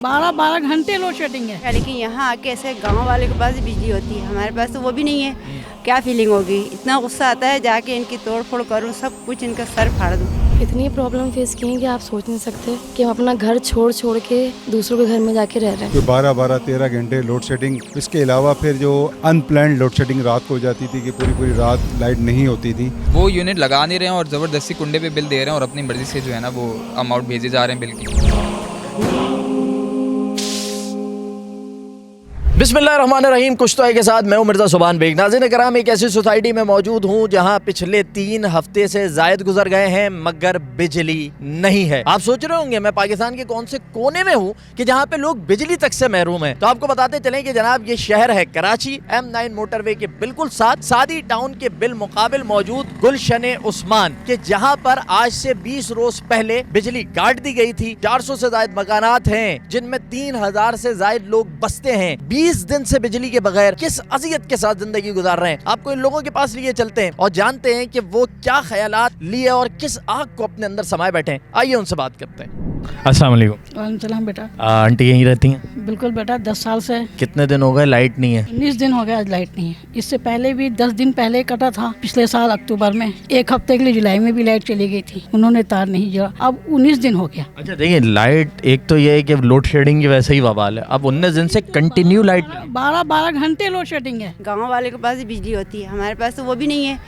12 घंटे load shedding है। लेकिन यहाँ आके ऐसे गांव वाले के पास बिजली होती है, हमारे पास तो वो भी नहीं है। क्या फीलिंग होगी, इतना गुस्सा आता है, जाके इनकी तोड़ फोड़ करूँ, सब कुछ इनका सर फाड़ दूँ। इतनी प्रॉब्लम फेस की है कि आप सोच नहीं सकते कि हम अपना घर छोड़ छोड़ के दूसरों के घर में जाके रह रहे हैं। 12-13 घंटे लोड शेडिंग, इसके अलावा फिर जो अनप्लान्ड लोड शेडिंग रात को हो जाती थी कि पूरी पूरी रात लाइट नहीं होती थी। वो यूनिट लगा नहीं रहे हैं और ज़बरदस्ती कुंडे पे बिल दे रहे हैं और अपनी मर्जी से जो है ना वो अमाउंट भेजे जा रहे हैं बिल की। बिस्मिल्लाहिर्रहमानिर्रहीम। कुछ तो है के साथ मैं हूं मिर्ज़ा सुभान बेग। नाज़रीन कराम, एक ऐसी सोसाइटी में मौजूद हूं जहां पिछले 3 हफ्ते से जायद गुजर गए हैं मगर बिजली नहीं है। आप सोच रहे होंगे मैं पाकिस्तान के कौन से कोने में हूं कि जहां पे लोग बिजली तक से महरूम हैं। तो आपको बताते चलें कि जनाब ये शहर है कराची, M9 मोटरवे के बिल्कुल साथ सादी टाउन के बिल मुकाबिल मौजूद गुलशन उस्मान के, जहाँ पर आज से 20 रोज पहले बिजली काट दी गई थी। 400 से ज्यादा मकानात हैं जिनमें 3000 से ज्यादा लोग बसते हैं। 20 दिन से बिजली के बगैर किस अजियत के साथ जिंदगी गुजार रहे हैं। आपको इन लोगों के पास लिए चलते हैं और जानते हैं कि वो क्या ख्यालात लिए और किस आग को अपने अंदर समाये बैठे हैं। आइए उनसे बात करते हैं। अस्सलाम वालेकुम। वालेकुम सलाम बेटा। आंटी यहीं रहती हैं? बिल्कुल बेटा, 10 साल से। कितने दिन हो गए लाइट नहीं है? 19 दिन हो गया आज लाइट नहीं है। इससे पहले भी 10 दिन पहले कटा था, पिछले साल अक्टूबर में। 1 हफ्ते के लिए जुलाई में भी लाइट चली गई थी, उन्होंने तार नहीं जोड़ा। अब 19 दिन हो गया। अच्छा देखिए, लाइट एक तो ये है कि लोड शेडिंग की वैसे ही बवाल है। अब 19 दिन से कंटिन्यू लाइट 12 घंटे लोड शेडिंग है। गांव वाले के पास बिजली होती है, हमारे पास तो वो भी नहीं है।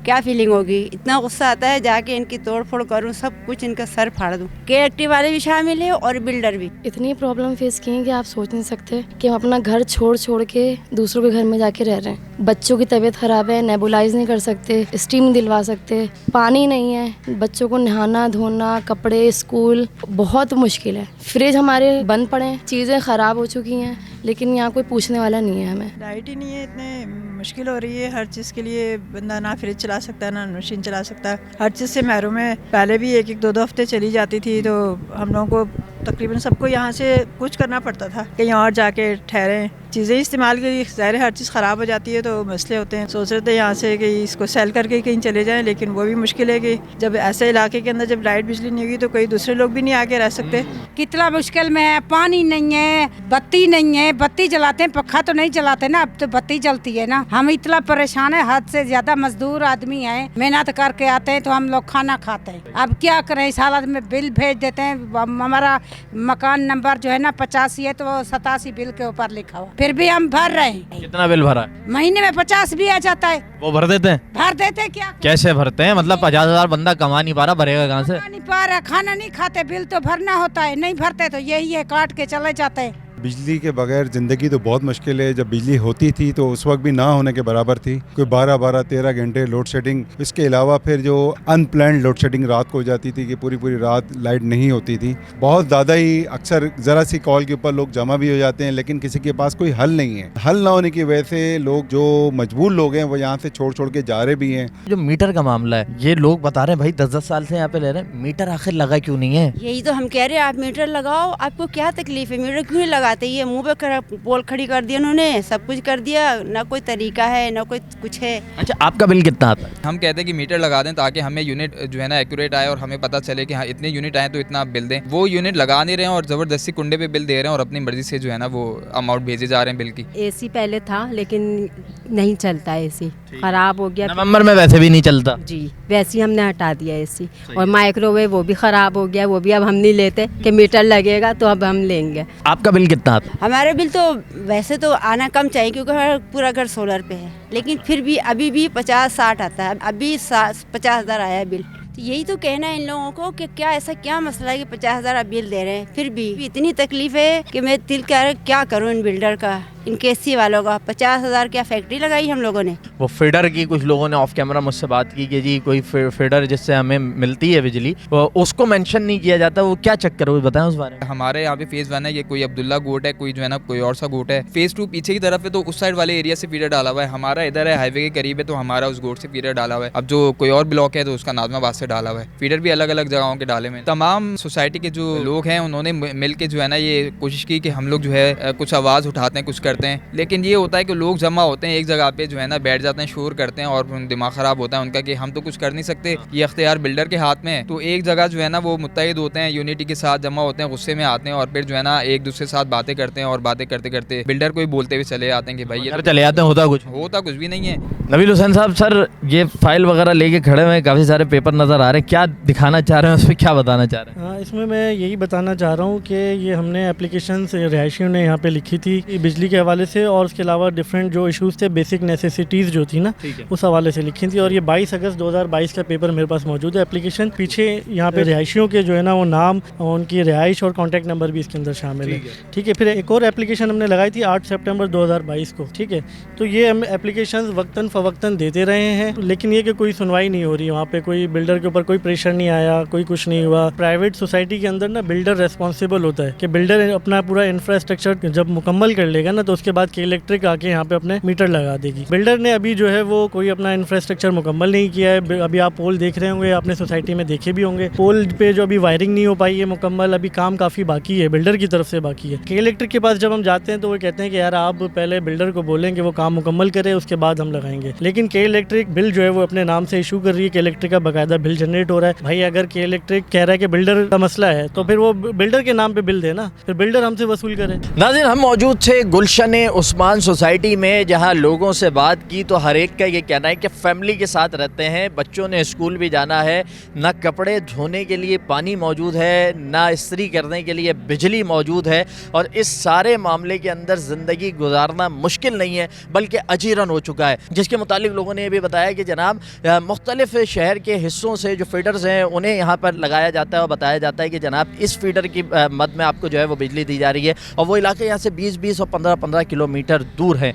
क्या फीलिंग होगी, इतना गुस्सा आता है, जाके इनकी तोड़ फोड़ करूँ, सब कुछ इनका सर फाड़ दूँ। केएलटी वाले भी शामिल है और बिल्डर भी। इतनी प्रॉब्लम फेस की है कि आप सोच नहीं सकते कि हम अपना घर छोड़ छोड़ के दूसरों के घर में जाके रह रहे हैं। बच्चों की तबीयत खराब है, नेबुलाइज नहीं कर सकते, स्टीम नहीं दिलवा सकते, पानी नहीं है, बच्चों को नहाना धोना, कपड़े, स्कूल बहुत मुश्किल है। फ्रिज हमारे बंद पड़े हैं, चीज़ें ख़राब हो चुकी हैं, लेकिन यहाँ कोई पूछने वाला नहीं है हमें। लाइट ही नहीं है, इतने मुश्किल हो रही है हर चीज़ के लिए। बंदा ना फ्रिज चला सकता है, ना मशीन चला सकता है, हर चीज़ से महरूम है। पहले भी 1-1, 2-2 हफ्ते चली जाती थी, तो हम लोगों को तकरीबन सबको यहाँ से कुछ करना पड़ता था, कहीं और जाके ठहरें, चीज़ें इस्तेमाल की। ज़ाहिर हर चीज़ ख़राब हो जाती है तो मसले होते हैं। सोच रहे थे यहाँ से कि इसको सेल करके कहीं चले जाएं, लेकिन वो भी मुश्किल है कि जब ऐसे इलाके के अंदर जब लाइट बिजली नहीं होगी तो कोई दूसरे लोग भी नहीं आके रह सकते। कितना मुश्किल में है, पानी नहीं है, बत्ती नहीं है। बत्ती जलाते हैं, पक्का तो नहीं जलाते ना, अब तो बत्ती जलती है ना। हम इतना परेशान है, हद से ज्यादा। मजदूर आदमी है, मेहनत करके आते हैं तो हम लोग खाना खाते हैं। अब क्या करें, इस हालत में बिल भेज देते हैं। हमारा मकान नंबर जो है ना 85 है, तो 87 बिल के ऊपर लिखा हुआ, फिर भी हम भर रहे हैं। कितना बिल भरा है? महीने में 50 भी आ जाता है। वो भर देते हैं? भर देते हैं। क्या कैसे भरते हैं? मतलब 50,000 बंदा कमा नहीं पा रहा, भरेगा कहाँ से? नहीं पा रहा, खाना नहीं खाते, बिल तो भरना होता है। नहीं भरते तो यही है, काट के चले जाते हैं। बिजली के बगैर ज़िंदगी तो बहुत मुश्किल है। जब बिजली होती थी तो उस वक्त भी ना होने के बराबर थी। कोई 12-13 घंटे लोड शेडिंग, इसके अलावा फिर जो अनप्लान्ड लोड शेडिंग रात को हो जाती थी कि पूरी पूरी रात लाइट नहीं होती थी। बहुत ज़्यादा ही अक्सर ज़रा सी कॉल के ऊपर लोग जमा भी हो जाते हैं, लेकिन किसी के पास कोई हल नहीं है। हल ना होने की वजह से लोग, जो मजबूर लोग हैं, वो यहाँ से छोड़ छोड़ के जा रहे भी हैं। जो मीटर का मामला है, ये लोग बता रहे हैं भाई 10-10 साल से यहाँ पे रह रहे हैं, मीटर आखिर लगा क्यों नहीं है? यही तो हम कह रहे हैं, आप मीटर लगाओ, आपको क्या तकलीफ है, मीटर क्यों नहीं लगाते? ये मुँह पे पोल खड़ी कर दिया उन्होंने, सब कुछ कर दिया, ना कोई तरीका है, ना कोई कुछ है। अच्छा, आपका बिल कितना आता है? हम कहते हैं कि मीटर लगा दें ताकि हमें यूनिट जो है ना एक्यूरेट आए और हमें पता चले कि हाँ इतने यूनिट आए तो इतना आप बिल दें। वो यूनिट लगा नहीं रहे हैं और ज़बरदस्ती कुंडे पे बिल दे रहे हैं और अपनी मर्जी से जो है ना वो अमाउंट भेजे जा रहे हैं बिल की। एसी पहले था लेकिन नहीं चलता, एसी खराब हो गया। नवंबर में वैसे भी नहीं चलता जी, वैसे ही हमने हटा दिया एसी। और माइक्रोवेव वो भी खराब हो गया, वो भी अब हम नहीं लेते कि मीटर लगेगा तो अब हम लेंगे। आपका बिल कितना आता है? हमारे बिल तो वैसे तो आना कम चाहिए क्योंकि हमारा पूरा घर सोलर पे है, लेकिन फिर भी अभी भी 50-60 आता है। अभी 50,000 आया है बिल। तो यही तो कहना है इन लोगों को कि क्या ऐसा क्या मसला है कि 50,000 आप बिल दे रहे हैं, फिर भी इतनी तकलीफ है कि मैं दिल क्या करूं इन बिल्डर का, इन केसी वालों का। 50,000 क्या फैक्ट्री लगाई हम लोगों ने। वो फीडर की कुछ लोगों ने ऑफ कैमरा मुझसे बात की कि जी कोई फीडर जिससे हमें मिलती है बिजली, उसको मेंशन नहीं किया जाता। वो क्या चक्कर है, वो बताएं उस बारे में। हमारे यहाँ पे फेज 1 है, ये कोई अब्दुल्ला गोट है, कोई जो है ना कोई और सा गोट है। फेज 2 पीछे की तरफ है, तो उस साइड वाले एरिया से फीडर डाला हुआ है। हमारा इधर है, हाईवे के करीब है, तो हमारा उस गोट से फीडर डाला हुआ है। अब जो कोई और ब्लॉक है तो उसका नाजमाबाद से डाला हुआ है। फीडर भी अलग अलग जगहों के डाले में। तमाम सोसाइटी के जो लोग हैं उन्होंने मिल के जो है ना ये कोशिश की कि हम लोग जो है कुछ आवाज़ उठाते हैं, कुछ करते करते हैं, लेकिन ये होता है कि लोग जमा होते हैं एक जगह पे जो है ना, बैठ जाते हैं, शोर करते हैं और दिमाग ख़राब होता है उनका कि हम तो कुछ कर नहीं सकते, ये अख्तियार बिल्डर के हाथ में है। तो एक जगह जो है ना वो मुत्तहिद होते हैं, यूनिटी के साथ जमा होते हैं, गुस्से में आते हैं और फिर जो है ना एक दूसरे के साथ बातें करते हैं और बातें करते करते बिल्डर को ही बोलते हुए चले जाते हैं कि भाई ये चले जाते हैं, होता कुछ भी नहीं है। नबील हुसैन साहब, सर ये फाइल वगैरह लेके खड़े हुए हैं, काफ़ी सारे पेपर नज़र आ रहे हैं, क्या दिखाना चाह रहे हैं, उसमें क्या बताना चाह रहे हैं? हाँ, इसमें मैं यही बताना चाह रहा हूँ कि ये हमने एप्लीकेशन रिहायशियों ने यहाँ पे लिखी थी बिजली के हवाले से, और उसके अलावा डिफरेंट जो इश्यूज़ थे, बेसिक नेसेसिटीज़ जो थी ना, उस हवाले से लिखी थी। और ये 22 अगस्त 2022 का पेपर मेरे पास मौजूद है। एप्लीकेशन पीछे यहाँ पे रिहायशियों के जो है ना वो नाम, उनकी रिहाइश और कॉन्टैक्ट नंबर भी इसके अंदर शामिल है। ठीक है, फिर एक और एप्लीकेशन हमने लगाई थी 8 सितंबर 2022 को। ठीक है, तो ये हम एप्लीकेशन वक्तन फ़वक्तन देते रहे हैं, लेकिन ये कि कोई सुनवाई नहीं हो रही। वहाँ पे कोई बिल्डर के ऊपर कोई प्रेशर नहीं आया, कोई कुछ नहीं हुआ। प्राइवेट सोसाइटी के अंदर ना बिल्डर रेस्पॉन्सिबल होता है कि बिल्डर अपना पूरा इंफ्रास्ट्रक्चर जब मुकम्मल कर लेगा ना, तो उसके बाद के इलेक्ट्रिक आके यहाँ पे अपने मीटर लगा देगी। बिल्डर ने अभी जो है वो कोई अपना इंफ्रास्ट्रक्चर मुकम्मल नहीं किया है। अभी आप पोल देख रहे होंगे, आपने सोसाइटी में देखे भी होंगे, पोल पे जो अभी वायरिंग नहीं हो पाई है मुकम्मल, अभी काम काफ़ी बाकी है, बिल्डर की तरफ से बाकी है। के इलेक्ट्रिक के पास जब हम जाते हैं तो वो कहते हैं कि यार आप पहले बिल्डर को बोलें कि वो काम मुकम्मल करे, उसके बाद हम लगाएंगे। लेकिन के इलेक्ट्रिक बिल जो है वो अपने नाम से इशू कर रही है, के इलेक्ट्रिक का बाकायदा बिल जनरेट हो रहा है। भाई अगर के इलेक्ट्रिक कह रहा है कि बिल्डर का मसला है, तो फिर वो बिल्डर के नाम पे बिल देना, फिर बिल्डर हमसे वसूल करे। नाज़रीन, हम मौजूद थे गुलशन उस्मान सोसाइटी में, जहां लोगों से बात की तो हर एक का ये कहना है कि फैमिली के साथ रहते हैं, बच्चों ने स्कूल भी जाना है, ना कपड़े धोने के लिए पानी मौजूद है, ना इस्त्री करने के लिए बिजली मौजूद है, और इस सारे मामले के अंदर ज़िंदगी गुजारना मुश्किल नहीं है बल्कि अजीरन हो चुका है। जिसके मुतालिक लोगों ने ये भी बताया कि जनाब मुख्तलिफ शहर के हिस्सों से जो फीडर्स हैं उन्हें यहाँ पर लगाया जाता है और बताया जाता है कि जनाब इस फीडर की मद में आपको जो है वो बिजली दी जा रही है, और वो इलाके यहाँ से 20-20 और 15-15 किलोमीटर दूर हैं।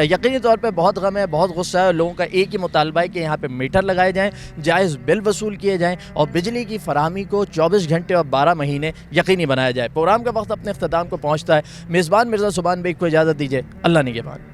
यकीनी तौर पे बहुत गम है, बहुत गुस्सा है। लोगों का एक ही मुतालबा है कि यहाँ पे मीटर लगाए जाएँ, जायज़ बिल वसूल किए जाएँ और बिजली की फराहमी को 24 घंटे और 12 महीने यकीनी बनाया जाए। प्रोग्राम का वक्त अपने इख्तिताम को पहुँचता है। मेज़बान मिर्ज़ा सुभान बेग को इजाज़त दीजिए। अल्लाह निगहबान।